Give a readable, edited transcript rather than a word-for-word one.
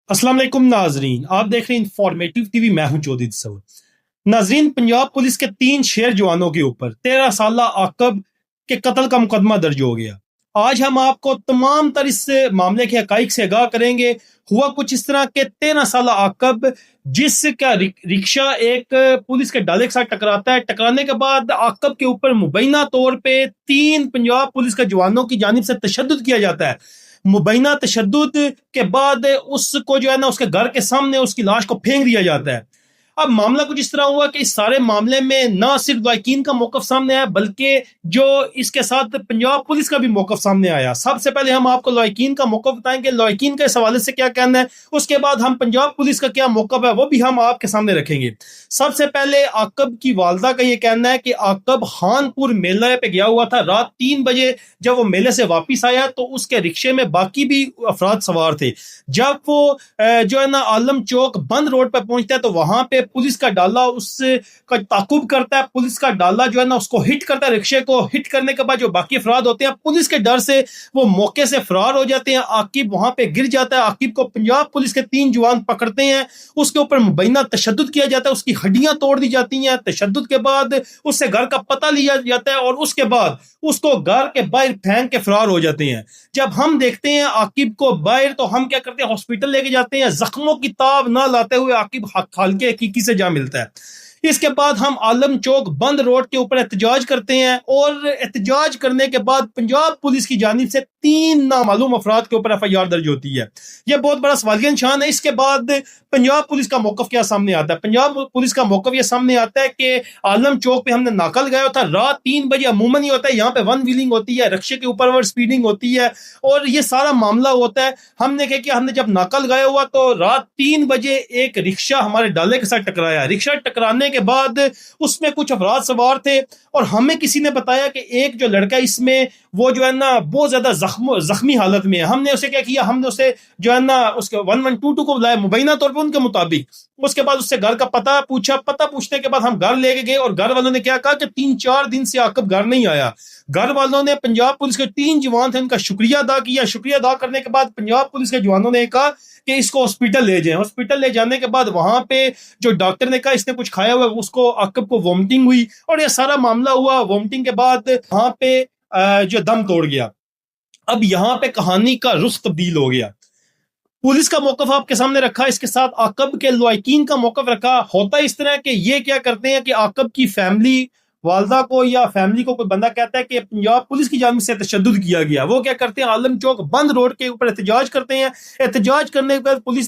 अस्सलाम वालेकुम नाजरीन, आप देख रहे हैं इंफॉर्मेटिव टीवी। मैं हूं चौधरी तसव्वुर। नाजरीन, पंजाब पुलिस के 3 शेर जवानों के ऊपर 13 साल आकब के कत्ल का मुकदमा दर्ज हो गया। आज हम आपको तमाम तर इस मामले के हकाइक से आगाह करेंगे। हुआ कुछ इस तरह के 13 साल आकब जिसका रिक्शा एक पुलिस के डाले के साथ टकराता है। टकराने के बाद आकब के ऊपर मुबैना तौर पे 3 पंजाब पुलिस के जवानों की जानिब से तशद्दुद किया जाता है। मुबैना तशद्दुद के बाद उसको जो है ना उसके घर के सामने उसकी लाश को फेंक दिया जाता है। अब मामला कुछ इस तरह हुआ कि इस सारे मामले में ना सिर्फ लाइकीन का मौकफ सामने आया, बल्कि जो इसके साथ पंजाब पुलिस का भी मौकफ सामने आया। सबसे पहले हम आपको लाइकीन का मौकफ बताएंगे, लाइकीन के इस हवाले से क्या कहना है, उसके बाद हम पंजाब पुलिस का क्या मौकफ है वो भी हम आपके सामने रखेंगे। सबसे पहले आकब की वालदा का ये कहना है कि आकब खानपुर मेले पे गया हुआ था। रात 3 बजे जब वो मेले से वापिस आया तो उसके रिक्शे में बाकी भी अफराद सवार थे। जब वो जो है ना आलम चौक बंद रोड पर पहुंचता है तो वहां पे पुलिस का डाला उसका ताकुब करता है। पुलिस का डाला जो है ना उसको हिट करता है। रिक्शे को हिट करने के बाद जो बाकी अफराद होते हैं पुलिस के डर से वो मौके से फरार हो जाते हैं। आकिब वहां पे गिर जाता है। आकिब को पंजाब पुलिस के 3 जवान पकड़ते हैं। उसके ऊपर मुबैना तशद्दुद किया जाता है, उसकी हड्डियां तोड़ दी जाती हैं। तशद्दुद के बाद उससे घर का पता लिया जाता है और उसके बाद उसको घर के बाहर फेंक के फरार हो जाते हैं। जब हम देखते हैं आकिब को बाहर तो हम क्या करते हैं, हॉस्पिटल लेके जाते हैं। जख्मों की ताब ना लाते हुए आकिब हल्के हकीकी से जा मिलता है। इसके बाद हम आलम चौक बंद रोड के ऊपर एहतजाज करते हैं और एहतजाज करने के बाद पंजाब पुलिस की जानिब से 3 नामालूम अफराद के ऊपर FIR दर्ज होती है। यह बहुत बड़ा सवालिया निशान है। इसके बाद पंजाब पुलिस का मौकफ क्या सामने आता है? पंजाब पुलिस का मौकफ यह सामने आता है कि आलम चौक पे हमने नाका लगाया था। रात 3 बजे अमूमन ही होता है, यहाँ पे वन व्हीलिंग होती है, रिक्शे के ऊपर स्पीडिंग होती है और ये सारा मामला होता है। हमने क्या किया, हमने जब नाका लगाया हुआ तो रात 3 बजे एक रिक्शा हमारे डाले के साथ टकराया। रिक्शा टकराने के बाद उसमें कुछ अफराद सवार थे और हमें किसी ने बताया कि एक जो लड़का इसमें वो जो है ना बहुत ज्यादा जख्मी हालत में है। हमने उसे क्या किया, हमने उसे जो है ना उसके 1122 को बुलाया मुबैना तौर पर उनके मुताबिक। उसके बाद उससे घर का पता पूछा। पता पूछने के बाद हम घर लेके गए और घर वालों ने क्या कहा कि 3-4 दिन से आकब घर नहीं आया। घर वालों ने पंजाब पुलिस के 3 जवान थे उनका शुक्रिया अदा किया। शुक्रिया अदा करने के बाद पंजाब पुलिस के जवानों ने कहा कि इसको हॉस्पिटल ले जाएं। हॉस्पिटल ले जाने के बाद वहां पे जो डॉक्टर ने कहा इसने कुछ खाया हुआ है, उसको आकब को वॉमिटिंग हुई और यह सारा मामला हुआ। वॉमिटिंग के बाद वहां पे जो दम तोड़ गया। अब यहाँ पे कहानी का रुख तब्दील हो गया। पुलिस का मौकफ आपके सामने रखा, इसके साथ आकब के लॉयकीन का मौकफ रखा। होता इस तरह कि ये क्या करते हैं कि आकब की फैमिली वालदा को या फैमिली को कोई बंदा कहता है कि पंजाब पुलिस की जानिब से तशद्दुद किया गया, वो क्या करते हैं आलम चौक बंद रोड के ऊपर एहतजाज करते हैं। एहतजाज करने के बाद पुलिस